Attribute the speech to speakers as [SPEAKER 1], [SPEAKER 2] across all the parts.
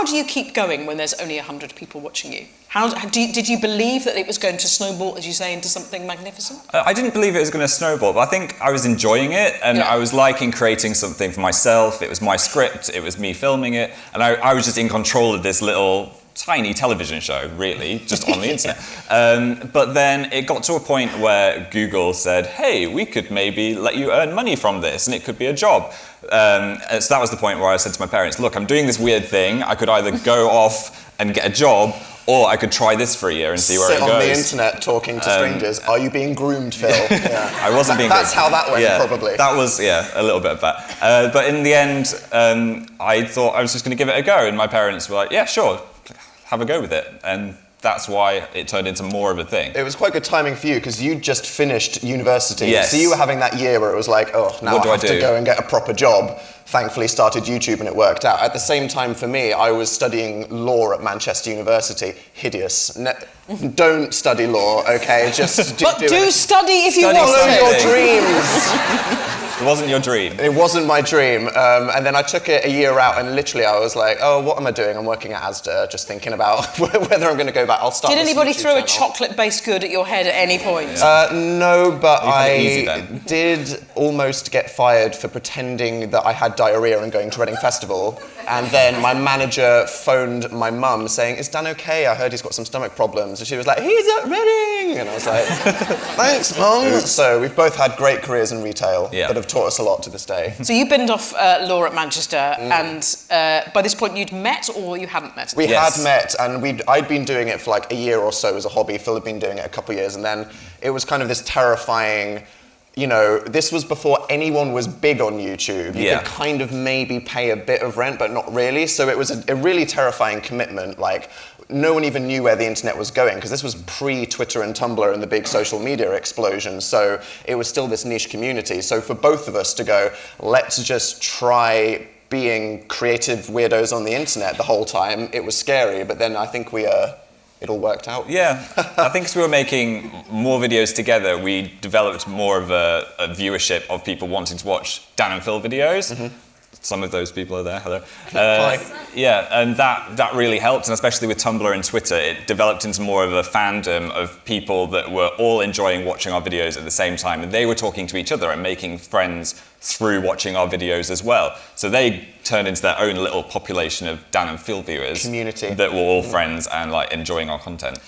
[SPEAKER 1] How do you keep going when there's only 100 people watching you? Did you believe that it was going to snowball, as you say, into something magnificent?
[SPEAKER 2] I didn't believe it was going to snowball, but I think I was enjoying it, and I was liking creating something for myself. It was my script, it was me filming it, and I was just in control of this little tiny television show, really, just on the internet. But then it got to a point where Google said, hey, we could maybe let you earn money from this, and it could be a job. So that was the point where I said to my parents, look, I'm doing this weird thing. I could either go off and get a job, or I could try this for a year and see where it goes.
[SPEAKER 3] Sit on the internet talking to strangers. Are you being groomed, Phil? Yeah.
[SPEAKER 2] I wasn't being groomed.
[SPEAKER 3] That's how that went, probably.
[SPEAKER 2] That was, a little bit of that. But in the end, I thought I was just going to give it a go, and my parents were like, yeah, sure, have a go with it. And that's why it turned into more of a thing. It
[SPEAKER 3] was quite good timing for you, because you just finished university.
[SPEAKER 2] Yes.
[SPEAKER 3] So you were having that year where it was like, oh, now I have to go and get a proper job. Thankfully started YouTube and it worked out. At the same time for me, I was studying law at Manchester University. Hideous. Don't study law, okay? Just
[SPEAKER 1] do study if you want to.
[SPEAKER 3] Follow your dreams.
[SPEAKER 2] It wasn't your dream.
[SPEAKER 3] It wasn't my dream. And then I took it a year out, and literally I was like, oh, what am I doing? I'm working at Asda, just thinking about whether I'm going to go back. I'll start.
[SPEAKER 1] Did anybody throw a chocolate-based good at your head at any point?
[SPEAKER 3] No, but I did almost get fired for pretending that I had diarrhea and going to Reading Festival. And then my manager phoned my mum saying, is Dan okay? I heard he's got some stomach problems. And she was like, he's at Reading! And I was like, thanks, Mum. So we've both had great careers in retail that have taught us a lot to this day.
[SPEAKER 1] So you binned off law at Manchester, and by this point you'd met, or you hadn't met?
[SPEAKER 3] We had met, and I'd been doing it for like a year or so as a hobby. Phil had been doing it a couple of years, and then it was kind of this terrifying, you know, this was before anyone was big on YouTube. You could kind of maybe pay a bit of rent, but not really. So it was a really terrifying commitment. Like, no one even knew where the internet was going, because this was pre-Twitter and Tumblr and the big social media explosion. So it was still this niche community. So for both of us to go, let's just try being creative weirdos on the internet the whole time, it was scary. But then I think it all worked out.
[SPEAKER 2] Yeah, I think as we were making more videos together, we developed more of a viewership of people wanting to watch Dan and Phil videos. Mm-hmm. Some of those people are there, hello. Yeah, and that really helped, and especially with Tumblr and Twitter, it developed into more of a fandom of people that were all enjoying watching our videos at the same time, and they were talking to each other and making friends through watching our videos as well. So they turned into their own little population of Dan and Phil viewers.
[SPEAKER 3] Community.
[SPEAKER 2] That were all friends and like enjoying our content.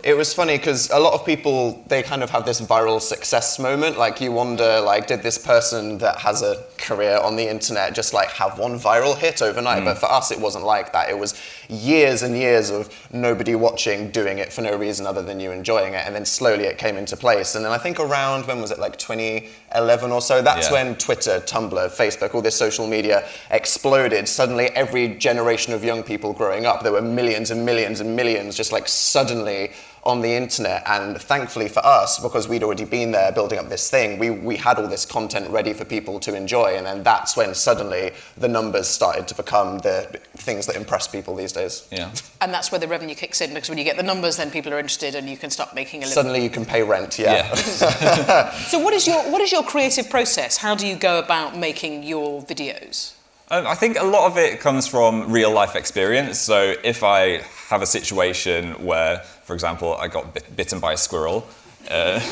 [SPEAKER 3] It was funny because a lot of people, they kind of have this viral success moment. Like, you wonder, like, did this person that has a career on the internet just like have one viral hit overnight? But for us, it wasn't like that. It was years and years of nobody watching, doing it for no reason other than you enjoying it. And then slowly it came into place. And then I think around, when was it, like 2011 or so? That's when Twitter, Tumblr, Facebook, all this social media exploded. Suddenly every generation of young people growing up, there were millions and millions and millions just like suddenly on the internet. And thankfully for us, because we'd already been there building up this thing, we had all this content ready for people to enjoy, and then that's when suddenly the numbers started to become the things that impress people these days.
[SPEAKER 2] Yeah.
[SPEAKER 1] And that's where the revenue kicks in, because when you get the numbers, then people are interested and you can start making a living.
[SPEAKER 3] Suddenly you can pay rent,
[SPEAKER 1] So what is your creative process? How do you go about making your videos?
[SPEAKER 2] I think a lot of it comes from real life experience. So if I have a situation where, for example, I got bitten by a squirrel.
[SPEAKER 3] As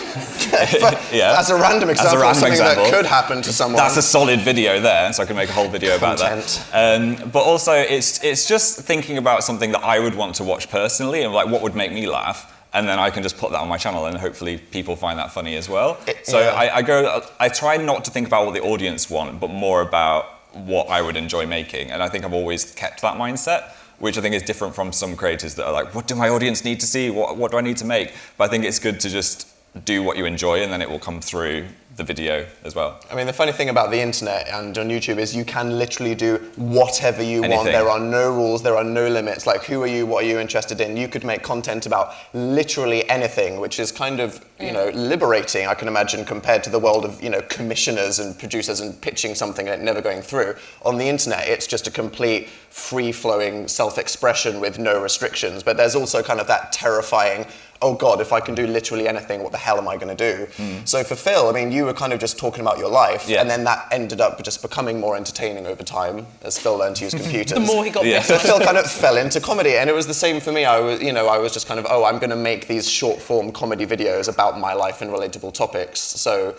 [SPEAKER 3] a random example of something that could happen to someone.
[SPEAKER 2] That's a solid video there, so I can make a whole video about that. But also, it's just thinking about something that I would want to watch personally, and like what would make me laugh. And then I can just put that on my channel, and hopefully people find that funny as well. I try not to think about what the audience want, but more about what I would enjoy making. And I think I've always kept that mindset, which I think is different from some creators that are like, what do my audience need to see? What do I need to make? But I think it's good to just do what you enjoy, and then it will come through the video as well.
[SPEAKER 3] I mean, the funny thing about the internet and on YouTube is you can literally do whatever you want. There are no rules, there are no limits. Like, who are you, what are you interested in? You could make content about literally anything, which is kind of, you know, liberating, I can imagine, compared to the world of, you know, commissioners and producers and pitching something and it never going through. On the internet, it's just a complete free-flowing self-expression with no restrictions. But there's also kind of that terrifying, oh God, if I can do literally anything, what the hell am I going to do? So for Phil, I mean, you were kind of just talking about your life,
[SPEAKER 2] Yes.
[SPEAKER 3] and then that ended up just becoming more entertaining over time as Phil learned to use computers.
[SPEAKER 1] The more he got better.
[SPEAKER 3] So Phil kind of fell into comedy, and it was the same for me. I was just kind of, I'm going to make these short-form comedy videos about my life and relatable topics. So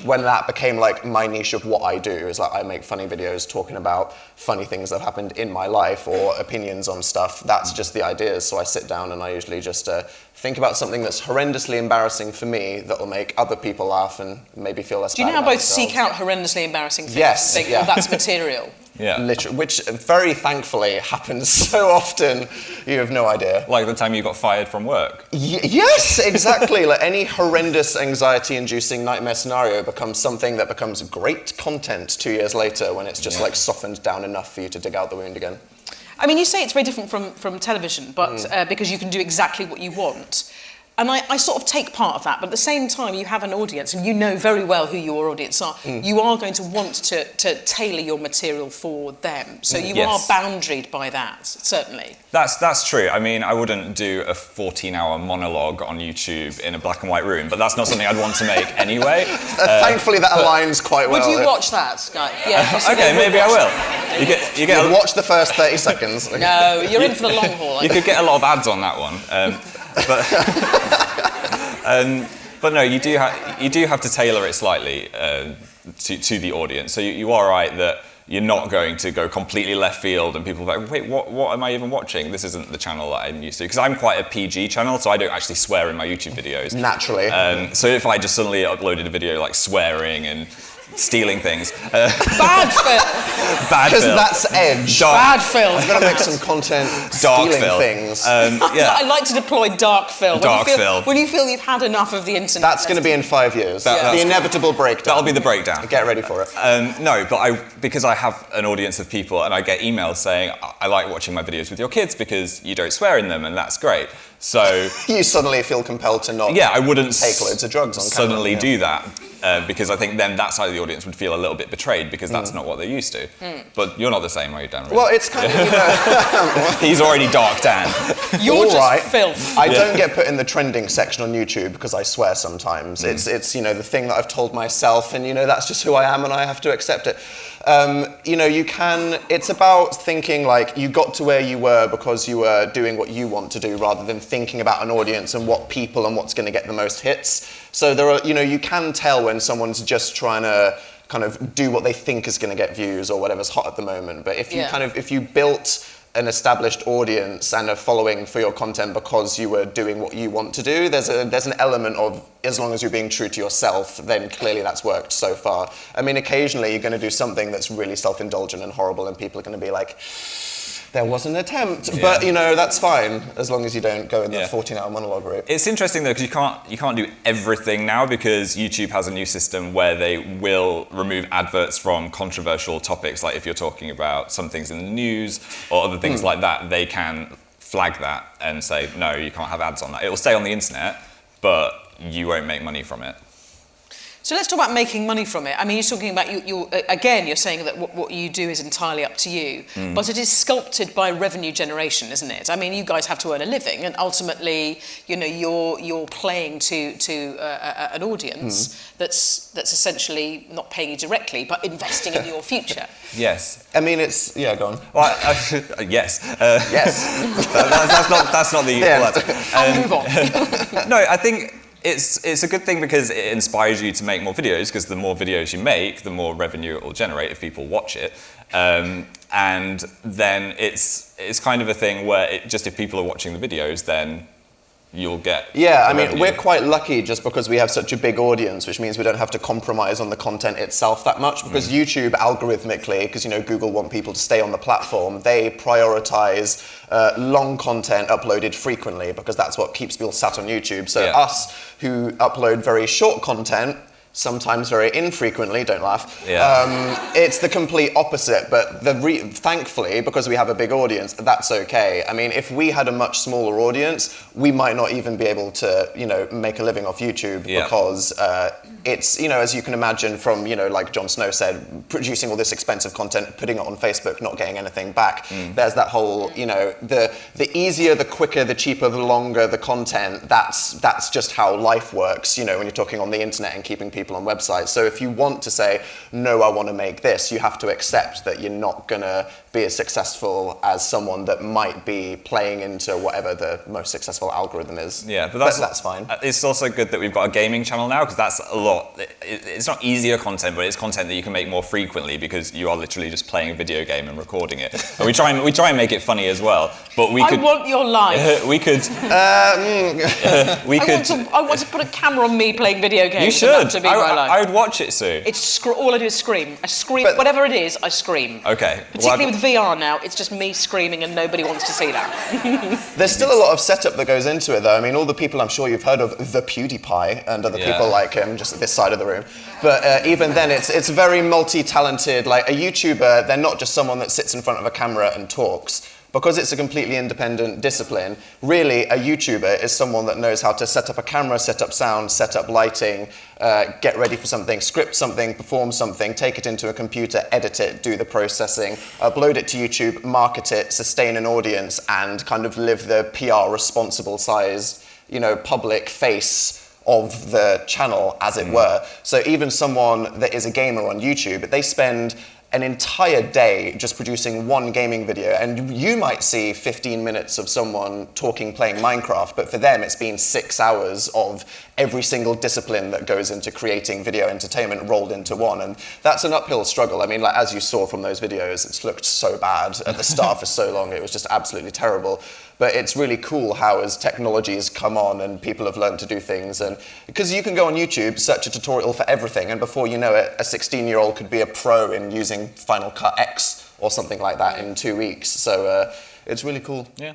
[SPEAKER 3] when that became like my niche of what I do, is like I make funny videos talking about funny things that have happened in my life or opinions on stuff. That's just the ideas. So I sit down and I usually just think about something that's horrendously embarrassing for me that will make other people laugh and maybe feel less bad.
[SPEAKER 1] Do you know how
[SPEAKER 3] about
[SPEAKER 1] both seek out horrendously embarrassing things?
[SPEAKER 3] Yes,
[SPEAKER 1] Think,
[SPEAKER 3] yeah.
[SPEAKER 1] oh, that's material.
[SPEAKER 2] Yeah.
[SPEAKER 3] Literally, which very thankfully happens so often, you have no idea.
[SPEAKER 2] Like the time you got fired from work.
[SPEAKER 3] Yes, exactly. Like any horrendous anxiety-inducing nightmare scenario becomes something that becomes great content 2 years later when it's just like softened down enough for you to dig out the wound again.
[SPEAKER 1] I mean, you say it's very different from television, but because you can do exactly what you want. And I sort of take part of that, but at the same time, you have an audience, and you know very well who your audience are. You are going to want to tailor your material for them. So you are boundaried by that, certainly.
[SPEAKER 2] That's true. I mean, I wouldn't do a 14-hour monologue on YouTube in a black and white room, but that's not something I'd want to make anyway.
[SPEAKER 3] Thankfully, that aligns quite well.
[SPEAKER 1] Would you watch that, Guy? Yeah.
[SPEAKER 2] Okay, maybe I will. You get
[SPEAKER 3] watch the first 30 seconds.
[SPEAKER 1] No, you're in for the long haul.
[SPEAKER 2] You could get a lot of ads on that one. But no, you do have to tailor it slightly to the audience. So you are right that you're not going to go completely left field and people are like, wait, what am I even watching? This isn't the channel that I'm used to. Because I'm quite a PG channel, so I don't actually swear in my YouTube videos.
[SPEAKER 3] Naturally.
[SPEAKER 2] So if I just suddenly uploaded a video like swearing and stealing things.
[SPEAKER 1] Bad Phil.
[SPEAKER 2] Bad
[SPEAKER 3] Because
[SPEAKER 2] Phil.
[SPEAKER 3] that's edge.
[SPEAKER 1] Bad Phil.
[SPEAKER 3] I've got to make some content
[SPEAKER 2] Dark
[SPEAKER 3] stealing
[SPEAKER 2] Phil.
[SPEAKER 3] things.
[SPEAKER 2] Yeah.
[SPEAKER 1] I like to deploy Dark Phil.
[SPEAKER 2] Phil.
[SPEAKER 1] When you feel you've had enough of the internet.
[SPEAKER 3] That's going to be in 5 years. The inevitable breakdown.
[SPEAKER 2] That'll be the breakdown.
[SPEAKER 3] Get ready for it.
[SPEAKER 2] No, but because I have an audience of people and I get emails saying, I like watching my videos with your kids because you don't swear in them, and that's great. So
[SPEAKER 3] you suddenly feel compelled to not
[SPEAKER 2] I wouldn't
[SPEAKER 3] take loads of drugs on
[SPEAKER 2] suddenly
[SPEAKER 3] camera,
[SPEAKER 2] do that because I think then that side of the audience would feel a little bit betrayed because that's not what they're used to. But you're not the same, are you, Dan? Really?
[SPEAKER 3] Well, it's kind of,
[SPEAKER 2] He's already dark Dan.
[SPEAKER 1] You're
[SPEAKER 3] all
[SPEAKER 1] just
[SPEAKER 3] right.
[SPEAKER 1] Phil.
[SPEAKER 3] I don't get put in the trending section on YouTube because I swear sometimes. It's the thing that I've told myself, and that's just who I am, and I have to accept it. It's about thinking like you got to where you were because you were doing what you want to do rather than thinking about an audience and what people and what's going to get the most hits. So there are, you can tell when someone's just trying to kind of do what they think is going to get views or whatever's hot at the moment. But if you if you built an established audience and a following for your content because you were doing what you want to do, there's an element of, as long as you're being true to yourself, then clearly that's worked so far. I mean, occasionally you're going to do something that's really self-indulgent and horrible and people are going to be like, there was an attempt, but that's fine as long as you don't go in the 14-hour monologue route.
[SPEAKER 2] It's interesting though because you can't do everything now because YouTube has a new system where they will remove adverts from controversial topics. Like if you're talking about some things in the news or other things like that, they can flag that and say no, you can't have ads on that. It will stay on the internet, but you won't make money from it.
[SPEAKER 1] So let's talk about making money from it. I mean, you're talking about, you're saying that what you do is entirely up to you, but it is sculpted by revenue generation, isn't it? I mean, you guys have to earn a living, and ultimately, you're playing to an audience that's essentially not paying you directly, but investing in your future.
[SPEAKER 2] Yes.
[SPEAKER 3] I mean, it's go on.
[SPEAKER 2] Well, yes.
[SPEAKER 3] Yes.
[SPEAKER 2] That's not the equal answer.
[SPEAKER 1] I'll move on.
[SPEAKER 2] No, I think it's a good thing because it inspires you to make more videos because the more videos you make, the more revenue it will generate if people watch it. And then it's kind of a thing where if people are watching the videos, then you'll get
[SPEAKER 3] we're quite lucky just because we have such a big audience, which means we don't have to compromise on the content itself that much because YouTube algorithmically, because Google want people to stay on the platform, they prioritize long content uploaded frequently because that's what keeps people sat on YouTube. So us who upload very short content, sometimes very infrequently, don't laugh. It's the complete opposite, but thankfully, because we have a big audience, that's okay. I mean, if we had a much smaller audience, we might not even be able to, make a living off YouTube because it's, as you can imagine from, like Jon Snow said, producing all this expensive content, putting it on Facebook, not getting anything back. There's that whole, the easier, the quicker, the cheaper, the longer the content, that's just how life works, when you're talking on the internet and keeping people people on websites. So if you want to say, no, I want to make this, you have to accept that you're not going to be as successful as someone that might be playing into whatever the most successful algorithm is.
[SPEAKER 2] Yeah, but
[SPEAKER 3] that's fine.
[SPEAKER 2] It's also good that we've got a gaming channel now, because that's a lot. It's not easier content, but it's content that you can make more frequently, because you are literally just playing a video game and recording it. But we try and make it funny as well. But we could.
[SPEAKER 1] I want your life.
[SPEAKER 2] We could.
[SPEAKER 1] I want to put a camera on me playing video games.
[SPEAKER 2] You should.
[SPEAKER 1] To be my life.
[SPEAKER 2] I would watch it, Sue.
[SPEAKER 1] It's all I do is scream. I scream. Whatever it is, I scream.
[SPEAKER 2] Okay.
[SPEAKER 1] Particularly with VR now, it's just me screaming and nobody wants to see that.
[SPEAKER 3] There's still a lot of setup that goes into it, though. I mean, all the people I'm sure you've heard of, the PewDiePie and other people like him, just at this side of the room. But even then, it's very multi-talented. Like a YouTuber, they're not just someone that sits in front of a camera and talks. Because it's a completely independent discipline, really a YouTuber is someone that knows how to set up a camera, set up sound, set up lighting, get ready for something, script something, perform something, take it into a computer, edit it, do the processing, upload it to YouTube, market it, sustain an audience, and kind of live the PR responsible size, public face of the channel, as it were. So even someone that is a gamer on YouTube, they spend an entire day just producing one gaming video, and you might see 15 minutes of someone talking, playing Minecraft, but for them it's been 6 hours of every single discipline that goes into creating video entertainment rolled into one, and that's an uphill struggle. I mean, like, as you saw from those videos, it's looked so bad at the start for so long, it was just absolutely terrible. But it's really cool how, as technology has come on and people have learned to do things, and because you can go on YouTube, search a tutorial for everything, and before you know it, a 16-year-old could be a pro in using Final Cut X or something like that in 2 weeks. So it's really cool.
[SPEAKER 2] Yeah.